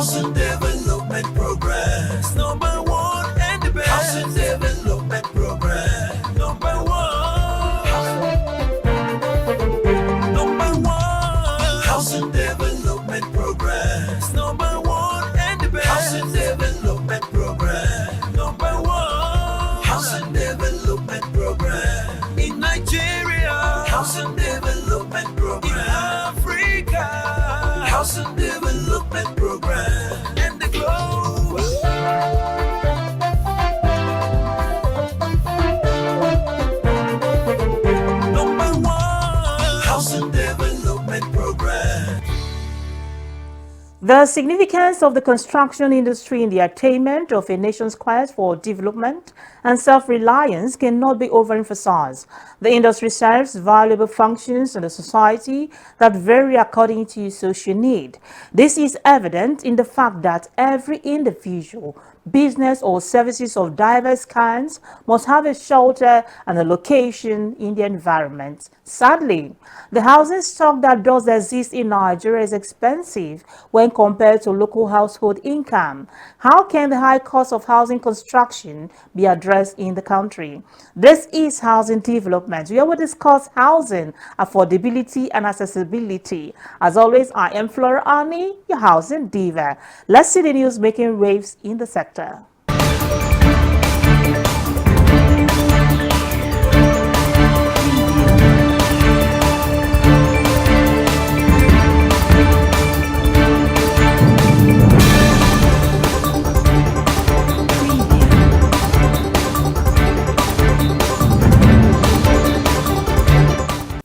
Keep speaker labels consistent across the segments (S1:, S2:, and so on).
S1: Housing Development Progress. Number one and the best. Housing Development Progress. Number one. Number one. Housing Development Progress. Number one and the best. Housing Development Progress. Number one. Housing Development Progress. In Nigeria. Housing Development Progress. In Africa. Housing Development Program and the globe. Number one, Housing Development Program.
S2: The significance of the construction industry in the attainment of a nation's quest for development and self-reliance cannot be overemphasized. The industry serves valuable functions in the society that vary according to social need. This is evident in the fact that every individual, business or services of diverse kinds must have a shelter and a location in the environment. Sadly, the housing stock that does exist in Nigeria is expensive when compared to local household income. How can the high cost of housing construction be addressed in the country? This is Housing Development, where we discuss housing, affordability and accessibility. As always, I am Flora Ani, your housing diva. Let's see the news making waves in the sector.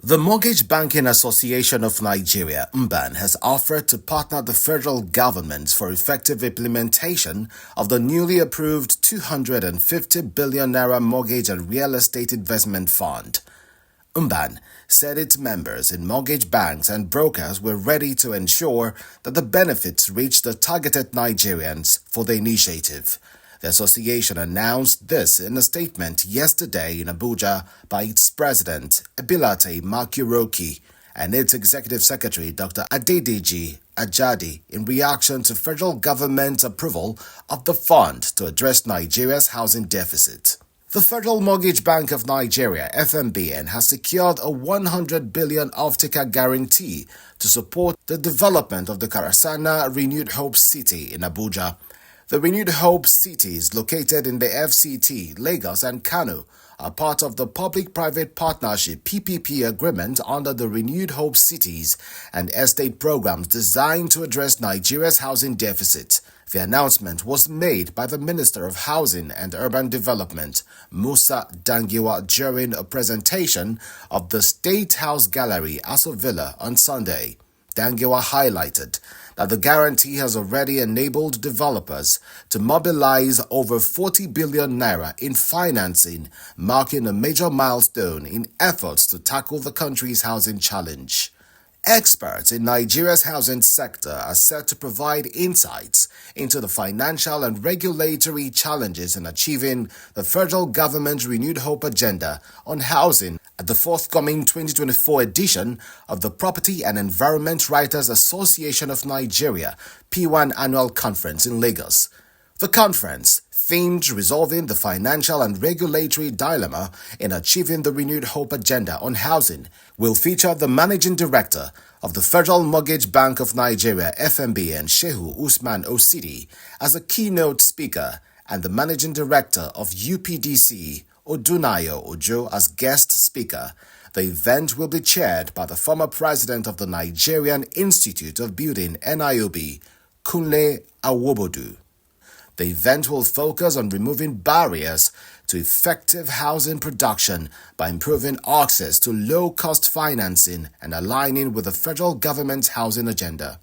S3: The Mortgage Banking Association of Nigeria, MBAN, has offered to partner the federal government for effective implementation of the newly approved 250 billion naira mortgage and real estate investment fund. MBAN said its members in mortgage banks and brokers were ready to ensure that the benefits reach the targeted Nigerians for the initiative. The association announced this in a statement yesterday in Abuja by its president, Ebilate Makuroki, and its executive secretary, Dr. Adedeji Ajadi, in reaction to federal government's approval of the fund to address Nigeria's housing deficit. The Federal Mortgage Bank of Nigeria, FMBN, has secured a 100 billion off-taker guarantee to support the development of the Karasana Renewed Hope City in Abuja. The Renewed Hope cities located in the FCT, Lagos and Kano are part of the Public-Private Partnership PPP agreement under the Renewed Hope Cities and Estate programs designed to address Nigeria's housing deficit. The announcement was made by the Minister of Housing and Urban Development, Musa Dangiwa, during a presentation of the State House Gallery, Aso Villa, on Sunday. Dangiwa highlighted that the guarantee has already enabled developers to mobilize over 40 billion naira in financing, marking a major milestone in efforts to tackle the country's housing challenge. Experts in Nigeria's housing sector are set to provide insights into the financial and regulatory challenges in achieving the federal government's Renewed Hope agenda on housing at the forthcoming 2024 edition of the Property and Environment Writers Association of Nigeria P1 Annual Conference in Lagos. The conference, themed Resolving the Financial and Regulatory Dilemma in Achieving the Renewed Hope Agenda on Housing, will feature the Managing Director of the Federal Mortgage Bank of Nigeria FMBN, Shehu Usman Osidi, as a keynote speaker and the Managing Director of UPDC, Odunayo Ojo, as guest speaker. The event will be chaired by the former president of the Nigerian Institute of Building, NIOB, Kunle Awobodu. The event will focus on removing barriers to effective housing production by improving access to low-cost financing and aligning with the federal government's housing agenda.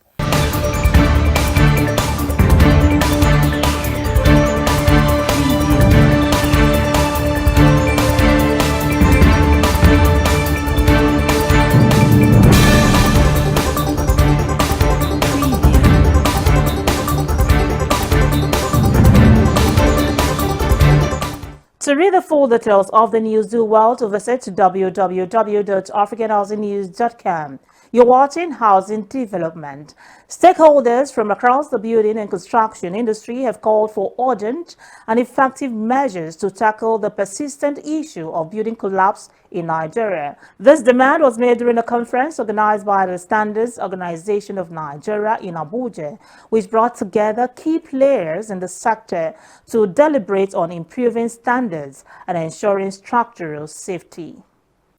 S2: To read the full details of the news, do well to visit www.africanhousingnews.com. You're watching Housing Development. Stakeholders from across the building and construction industry have called for urgent and effective measures to tackle the persistent issue of building collapse in Nigeria. This demand was made during a conference organized by the Standards Organization of Nigeria in Abuja, which brought together key players in the sector to deliberate on improving standards and ensuring structural safety.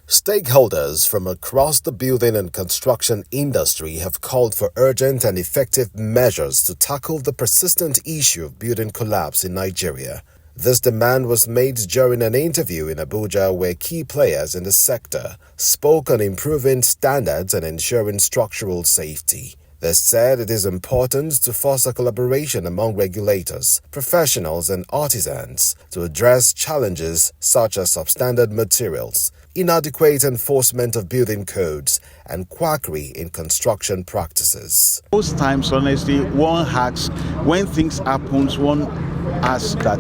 S3: Stakeholders from across the building and construction industry have called for urgent and effective measures to tackle the persistent issue of building collapse in Nigeria. This demand was made during an interview in Abuja where key players in the sector spoke on improving standards and ensuring structural safety. They said it is important to foster collaboration among regulators, professionals, and artisans to address challenges such as substandard materials, inadequate enforcement of building codes, and quackery in construction practices.
S4: Most times, honestly, one asks, when things happen, one asks that,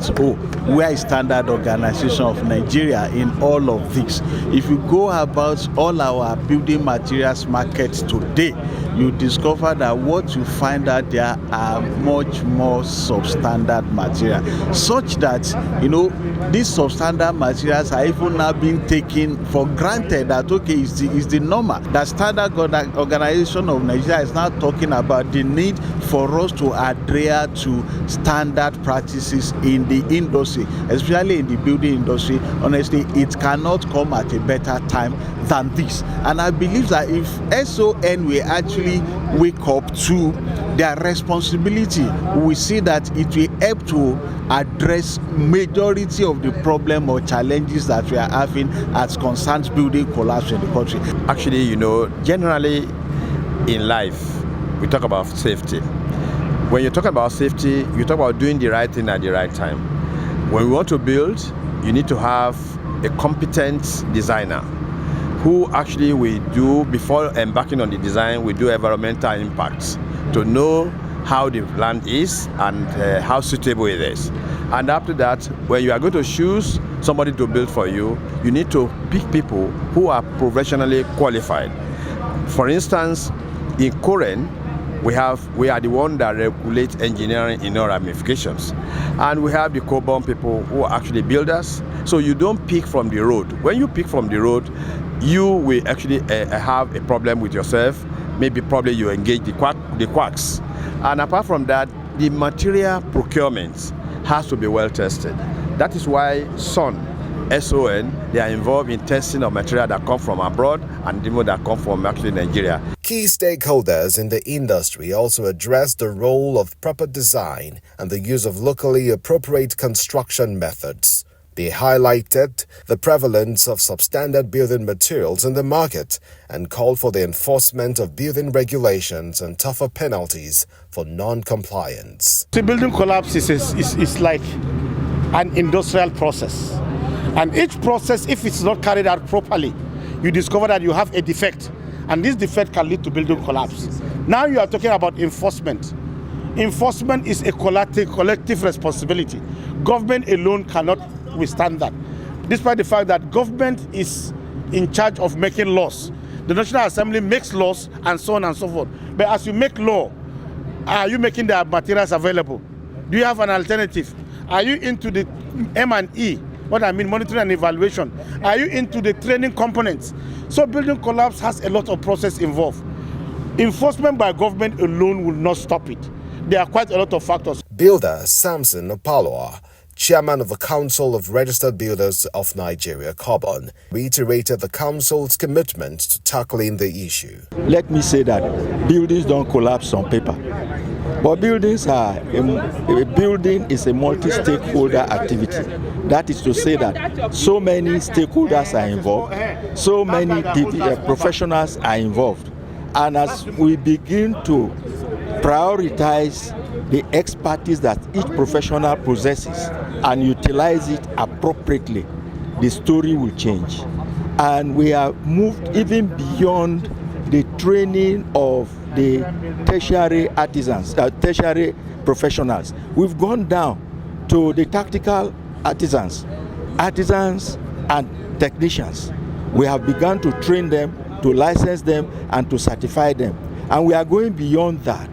S4: where is Standard Organization of Nigeria in all of this? If you go about all our building materials markets today, you discover that what you find out there are much more substandard material, such that, these substandard materials are even now being taken for granted that, is the normal. That Standard Organization of Nigeria is now talking about the need for us to adhere to standard practices in the industry, especially in the building industry. Honestly, it cannot come at a better time than this. And I believe that if SON will actually wake up to their responsibility, we see that it will help to address majority of the problem or challenges that we are having as concerns building collapse in the country.
S5: Actually, generally in life, we talk about safety. When you talk about safety, you talk about doing the right thing at the right time. When we want to build, you need to have a competent designer who actually will do, before embarking on the design, we do environmental impacts to know how the land is and how suitable it is. And after that, when you are going to choose somebody to build for you, you need to pick people who are professionally qualified. For instance, in Koren, we are the one that regulate engineering in all ramifications. And we have the co-born people who are actually builders. So you don't pick from the road. When you pick from the road, you will actually have a problem with yourself. Probably you engage the quacks. And apart from that, the material procurement has to be well tested. That is why SON, they are involved in testing of material that come from abroad and even that come from actually Nigeria.
S3: Key stakeholders in the industry also addressed the role of proper design and the use of locally appropriate construction methods. They highlighted the prevalence of substandard building materials in the market and called for the enforcement of building regulations and tougher penalties for non-compliance.
S6: The building collapse is like an industrial process. And each process, if it's not carried out properly, you discover that you have a defect. And this defect can lead to building collapse. Now you are talking about enforcement. Enforcement is a collective responsibility. Government alone cannot withstand that. Despite the fact that government is in charge of making laws. The National Assembly makes laws and so on and so forth. But as you make law, are you making the materials available? Do you have an alternative? Are you into the M&E? What I mean, monitoring and evaluation. Are you into the training components? So building collapse has a lot of process involved. Enforcement by government alone will not stop it. There are quite a lot of factors.
S3: Builder Samson Opaloa, chairman of the Council of Registered Builders of Nigeria, COBON, reiterated the council's commitment to tackling the issue.
S7: Let me say that buildings don't collapse on paper. But a building is a multi-stakeholder activity. That is to say that so many stakeholders are involved, so many professionals are involved. And as we begin to prioritize the expertise that each professional possesses and utilize it appropriately, the story will change. And we have moved even beyond the training of the tertiary artisans, tertiary professionals. We've gone down to the tactical artisans and technicians. We have begun to train them to license them, and to certify them. And we are going beyond that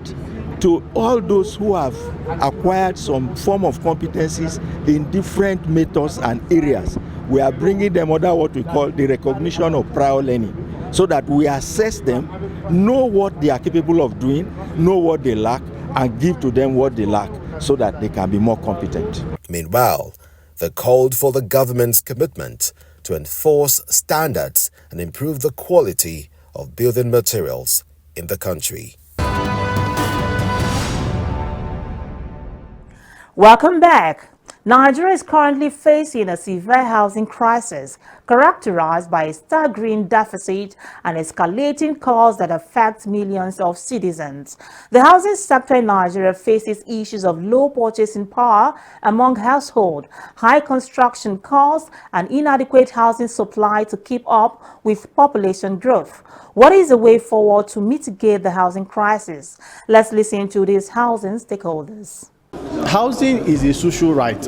S7: to all those who have acquired some form of competencies in different methods and areas. We are bringing them under what we call the recognition of prior learning, so that we assess them, know what they are capable of doing, know what they lack, and give to them what they lack so that they can be more competent.
S3: Meanwhile, they called for the government's commitment to enforce standards and improve the quality of building materials in the country.
S2: Welcome back. Nigeria is currently facing a severe housing crisis characterized by a staggering deficit and escalating costs that affect millions of citizens. The housing sector in Nigeria faces issues of low purchasing power among households, high construction costs, and inadequate housing supply to keep up with population growth. What is the way forward to mitigate the housing crisis? Let's listen to these housing stakeholders.
S8: Housing is a social right.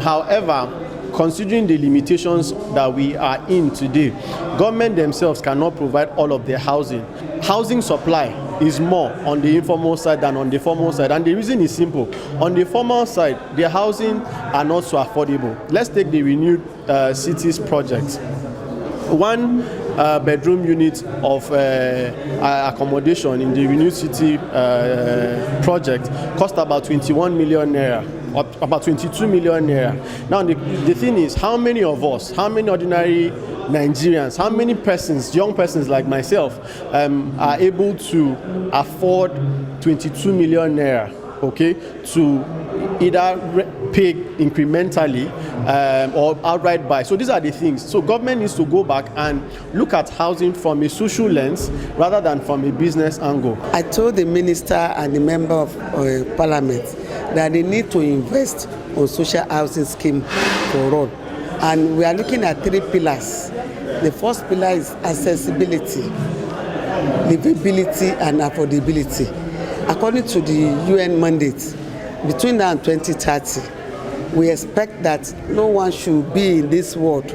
S8: However, considering the limitations that we are in today, government themselves cannot provide all of their housing. Housing supply is more on the informal side than on the formal side, and the reason is simple. On the formal side, their housing are not so affordable. Let's take the Renewed Cities project. One bedroom unit of accommodation in the Renewed City project cost about 21 million naira, or about 22 million naira. Now the thing is, how many of us, how many ordinary Nigerians, how many persons, young persons like myself, are able to afford 22 million naira, okay, to either pay incrementally or outright buy? So these are the things. So government needs to go back and look at housing from a social lens rather than from a business angle.
S9: I told the minister and the member of parliament that they need to invest on social housing scheme for all. And we are looking at 3 pillars. The first pillar is accessibility, livability, and affordability. According to the UN mandate, between now and 2030, we expect that no one should be in this world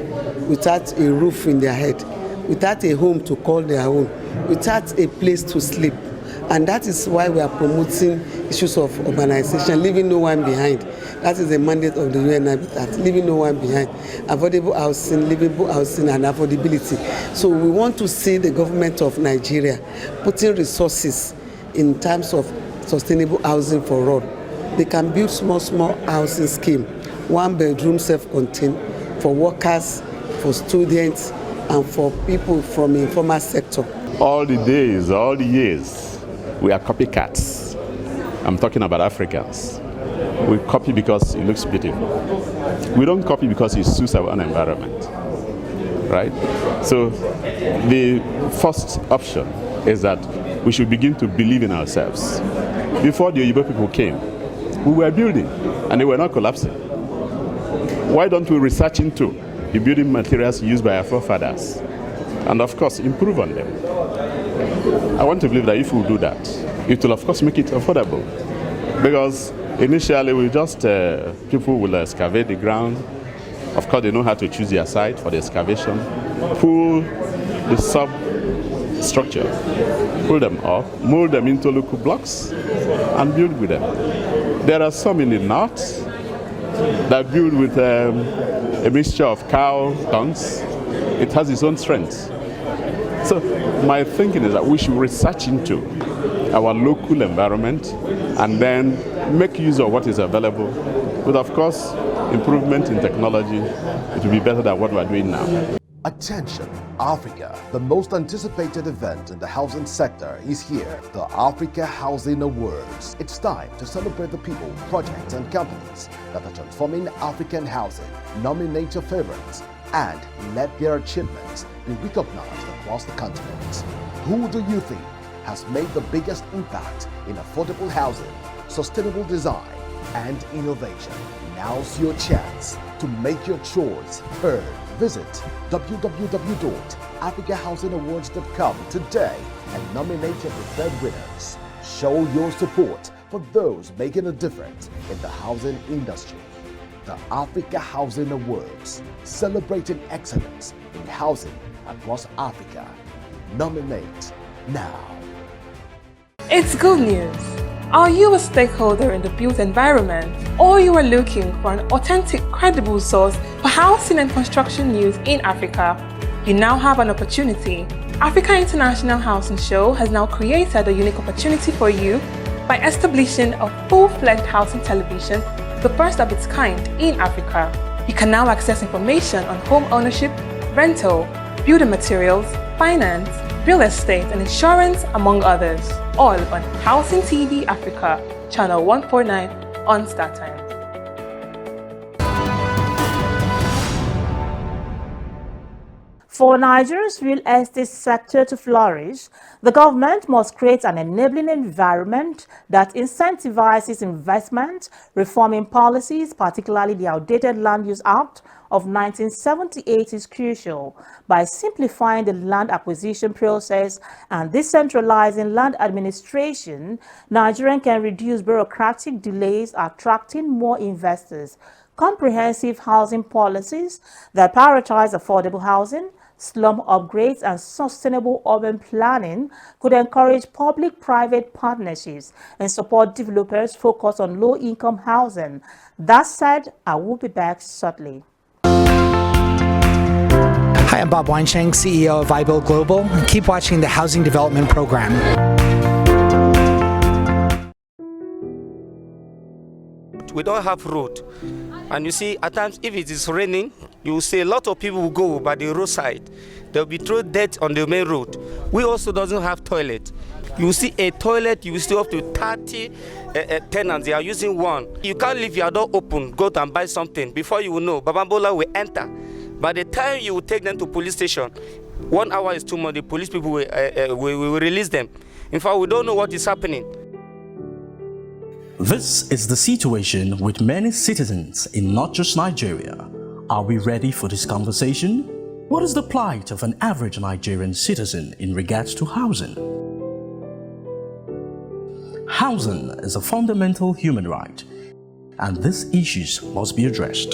S9: without a roof in their head, without a home to call their own, without a place to sleep. And that is why we are promoting issues of urbanization, leaving no one behind. That is the mandate of the UN Habitat, leaving no one behind. Affordable housing, livable housing, and affordability. So we want to see the government of Nigeria putting resources in terms of sustainable housing for all. They can build small housing scheme, 1 bedroom self-contained, for workers, for students, and for people from the informal sector.
S10: All the days, all the years, we are copycats. I'm talking about Africans. We copy because it looks beautiful. We don't copy because it suits our own environment, right? So the first option is that we should begin to believe in ourselves. Before the Yoruba people came, we were building and they were not collapsing. Why don't we research into the building materials used by our forefathers and of course improve on them? I want to believe that if we do that, it will of course make it affordable, because initially we just people will excavate the ground. Of course they know how to choose their site for the excavation, pull the substructure, pull them up, mold them into local blocks and build with them. There are some in the north that build with a mixture of cow tongues. It has its own strength. So my thinking is that we should research into our local environment and then make use of what is available. But of course, improvement in technology, it will be better than what we are doing now.
S3: Attention, Africa. The most anticipated event in the housing sector is here, the Africa Housing Awards. It's time to celebrate the people, projects, and companies that are transforming African housing. Nominate your favorites and let their achievements be recognized across the continent. Who do you think has made the biggest impact in affordable housing, sustainable design, and innovation? Now's your chance to make your choice heard. Visit www.africahousingawards.com today and nominate your preferred winners. Show your support for those making a difference in the housing industry. The Africa Housing Awards, celebrating excellence in housing across Africa.
S11: Nominate now.
S12: It's good news. Are you a stakeholder in the built environment, or you are looking for an authentic, credible source for housing and construction news in Africa? You now have an opportunity. Africa International Housing Show has now created a unique opportunity for you by establishing a full-fledged housing television, the first of its kind in Africa. You can now access information on home ownership, rental, building materials, finance, real estate and insurance, among others, all on Housing TV Africa, channel 149 on StarTimes.
S2: For Nigeria's real estate sector to flourish, the government must create an enabling environment that incentivizes investment, reforming policies, particularly the outdated Land Use Act of 1978 is crucial. By simplifying the land acquisition process and decentralizing land administration, Nigeria can reduce bureaucratic delays, attracting more investors. Comprehensive housing policies that prioritize affordable housing, slum upgrades and sustainable urban planning could encourage public-private partnerships and support developers focused on low-income housing. That said, I will be back shortly.
S13: Hi, I'm Bob Weinsheng, CEO of iBuild Global, and keep watching the Housing Development Program.
S14: We don't have road, and you see at times if it is raining, you will see a lot of people will go by the roadside. They'll be thrown dirt on the main road. We also doesn't have toilet. You will see a toilet, you will see up to 30 tenants. They are using one. You can't leave your door open, go and buy something. Before you will know, Babambola will enter. By the time you will take them to police station, 1 hour is too much. The police people will release them. In fact, we don't know what is happening.
S15: This is the situation with many citizens in not just Nigeria. Are we ready for this conversation? What is the plight of an average Nigerian citizen in regards to housing? Housing is a fundamental human right, and these issues must be addressed.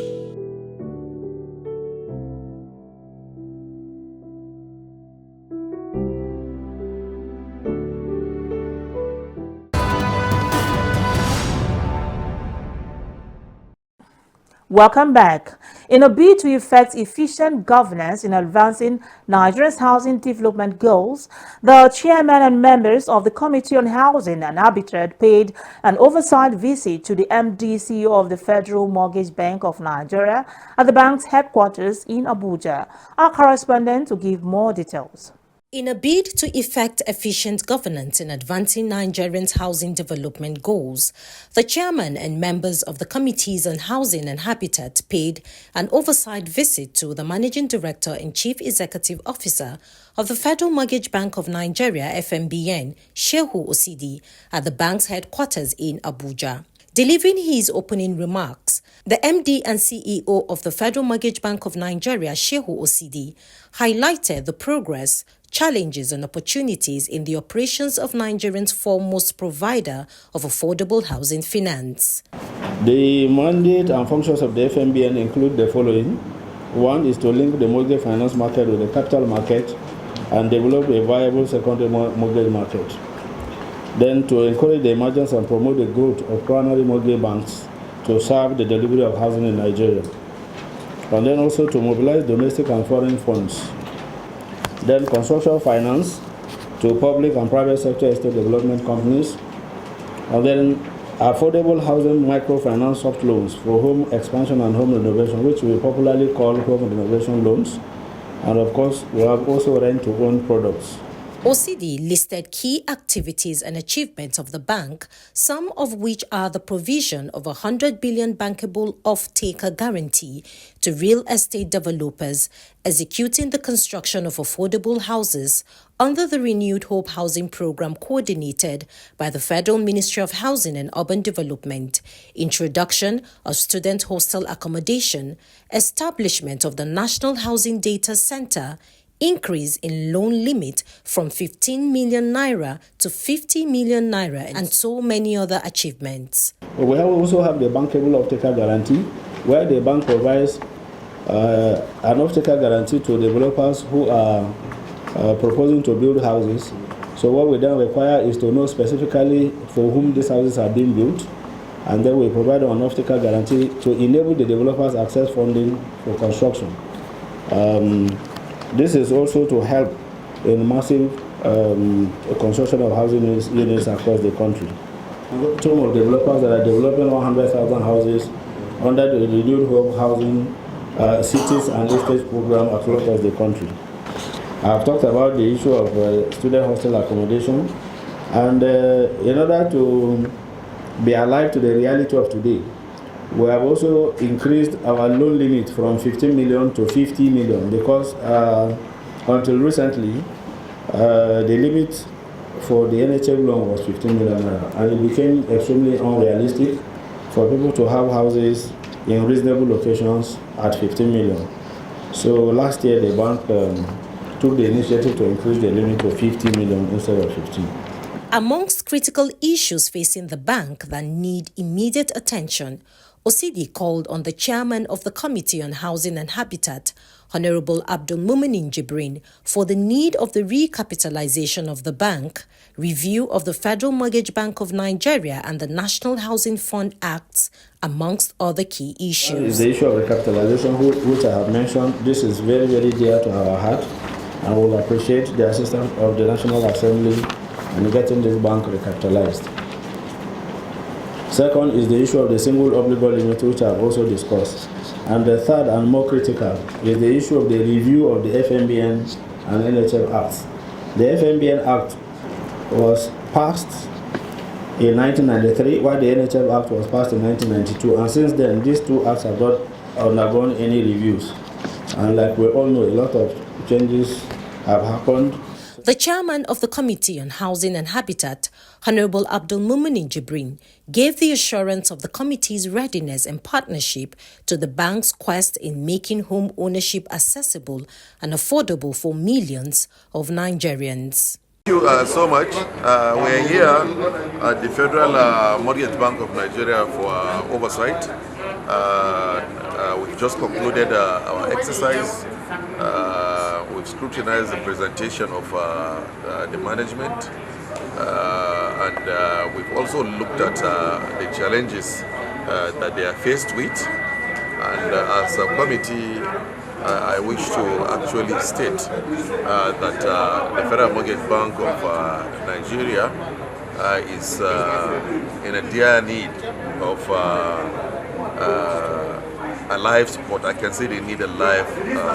S2: Welcome back. In a bid to effect efficient governance in advancing Nigeria's housing development goals, the chairman and members of the Committee on Housing and Habitat paid an oversight visit to the MD CEO of the Federal Mortgage Bank of Nigeria at the bank's headquarters in Abuja. Our correspondent will give more details.
S16: In a bid to effect efficient governance in advancing Nigerians' housing development goals, the chairman and members of the Committees on Housing and Habitat paid an oversight visit to the Managing Director and Chief Executive Officer of the Federal Mortgage Bank of Nigeria, FMBN, Shehu Osidi, at the bank's headquarters in Abuja. Delivering his opening remarks, the MD and CEO of the Federal Mortgage Bank of Nigeria, Shehu Osidi, highlighted the progress, challenges and opportunities in the operations of Nigerians' foremost provider of affordable housing finance.
S17: The mandate and functions of the FMBN include the following. One is to link the mortgage finance market with the capital market and develop a viable secondary mortgage market. Then to encourage the emergence and promote the growth of primary mortgage banks to serve the delivery of housing in Nigeria. And then also to mobilize domestic and foreign funds. Then construction finance to public and private sector estate development companies. And then affordable housing microfinance soft loans for home expansion and home renovation, which we popularly call home renovation loans. And of course, we have also rent-to-own products.
S16: OCD listed key activities and achievements of the bank, some of which are the provision of 100 billion bankable off-taker guarantee to real estate developers, executing the construction of affordable houses under the renewed Hope Housing Program coordinated by the Federal Ministry of Housing and Urban Development, introduction of student hostel accommodation, establishment of the National Housing Data Center, increase in loan limit from 15 million naira to 50 million naira, and so many other achievements.
S17: We also have the bankable off-taker guarantee, where the bank provides an off-taker guarantee to developers who are proposing to build houses. So what we then require is to know specifically for whom these houses are being built, and then we provide an optical guarantee to enable the developers access funding for construction. This is also to help in massive construction of housing units across the country. Team of developers that are developing 100,000 houses under the renewed hope housing cities and estates program across the country. I've talked about the issue of student hostel accommodation, and in order to be alive to the reality of today, we have also increased our loan limit from 15 million to 50 million because until recently, the limit for the NHF loan was 15 million naira, and it became extremely unrealistic for people to have houses in reasonable locations at 15 million. So last year, the bank took the initiative to increase the limit to 50 million instead of 15.
S16: Amongst critical issues facing the bank that need immediate attention, Osidi called on the chairman of the Committee on Housing and Habitat, Honorable Abdul Muminin Jibrin, for the need of the recapitalization of the bank, review of the Federal Mortgage Bank of Nigeria and the National Housing Fund Acts, amongst other key issues.
S17: The issue of recapitalization, which I have mentioned, this is very, very dear to our heart, and we will appreciate the assistance of the National Assembly in getting this bank recapitalized. Second is the issue of the single obligor limit, which I have also discussed. And the third and more critical is the issue of the review of the FMBN and NHF Acts. The FMBN Act was passed in 1993, while the NHF Act was passed in 1992. And since then, these two acts have not undergone any reviews. And like we all know, a lot of changes have happened.
S16: The chairman of the Committee on Housing and Habitat, Honorable Abdul Muminin Jibrin, gave the assurance of the committee's readiness and partnership to the bank's quest in making home ownership accessible and affordable for millions of Nigerians.
S18: Thank you so much. We're here at the Federal Mortgage Bank of Nigeria for oversight. We've just concluded our exercise. We've scrutinized the presentation of the management, and we've also looked at the challenges that they are faced with. And as a committee, I wish to actually state that the Federal Mortgage Bank of Nigeria is in a dire need of a life support. I can say they need a life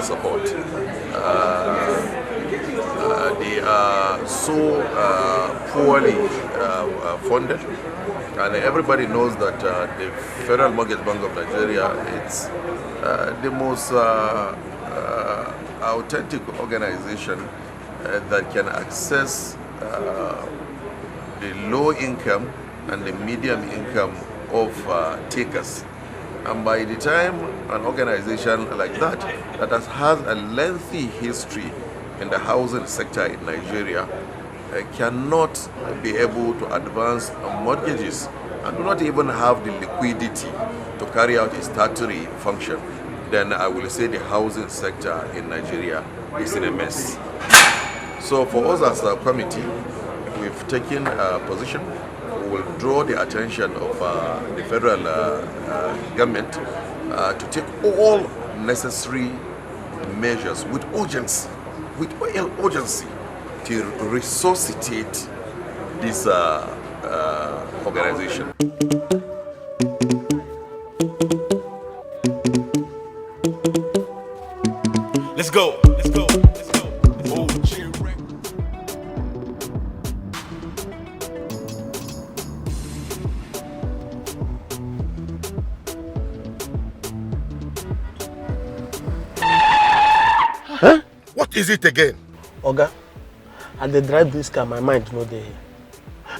S18: support. They are so poorly funded, and everybody knows that the Federal Mortgage Bank of Nigeria is the most authentic organization that can access the low income and the medium income of takers. And by the time an organization like that has had a lengthy history in the housing sector in Nigeria cannot be able to advance mortgages and do not even have the liquidity to carry out its statutory function, then I will say the housing sector in Nigeria is in a mess. So for us as a committee, we've taken a position. We will draw the attention of the federal government to take all necessary measures with urgency to resuscitate this organization.
S1: Let's go.
S6: Huh? What is it again?
S19: Oga, and they drive this car, my mind no dey.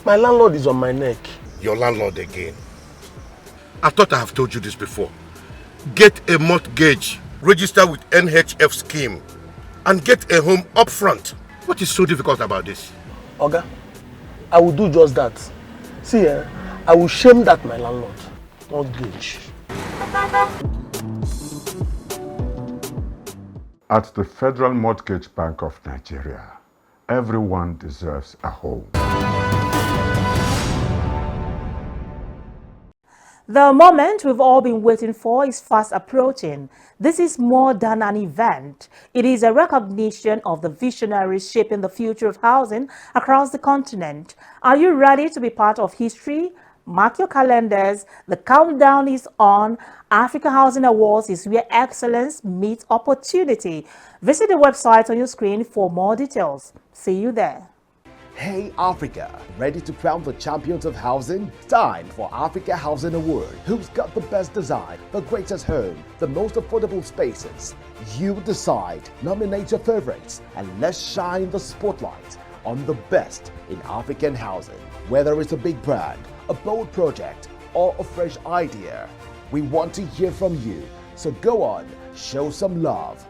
S19: My landlord is on my neck.
S6: Your landlord again? I thought I have told you this before. Get a mortgage, register with NHF scheme, and get a home up front. What is so difficult about this?
S19: Oga, I will do just that. See, I will shame that my landlord. Mortgage.
S20: At the Federal Mortgage Bank of Nigeria, everyone deserves a home.
S2: The moment we've all been waiting for is fast approaching. This is more than an event. It is a recognition of the visionaries shaping the future of housing across the continent. Are you ready to be part of history? Mark your calendars. The countdown is on. Africa Housing Awards is where excellence meets opportunity. Visit the website on your screen for more details. See you there.
S3: Hey Africa, ready to crown the champions of housing? Time for Africa Housing Award. Who's got the best design, the greatest home, the most affordable spaces? You decide. Nominate your favorites and let's shine the spotlight on the best in African housing. Whether it's a big brand, a bold project, or a fresh idea, we want to hear from you. So go on, show some love.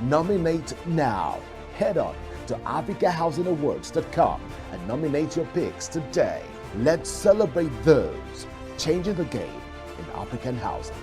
S3: Nominate now. Head on to AfricaHousingAwards.com and nominate your picks today. Let's celebrate those changing the game in African housing.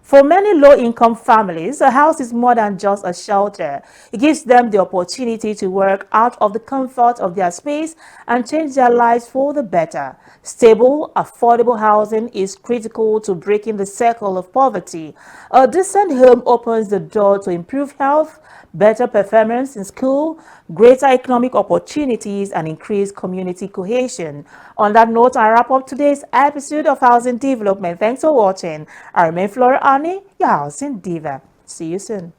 S2: For many low-income families, a house is more than just a shelter. It gives them the opportunity to work out of the comfort of their space and change their lives for the better. Stable, affordable housing is critical to breaking the circle of poverty. A decent home opens the door to improved health, better performance in school, greater economic opportunities, and increased community cohesion. On that note, I wrap up today's episode of Housing Development. Thanks for watching. I remain Flora Ani, your Housing Diva. See you soon.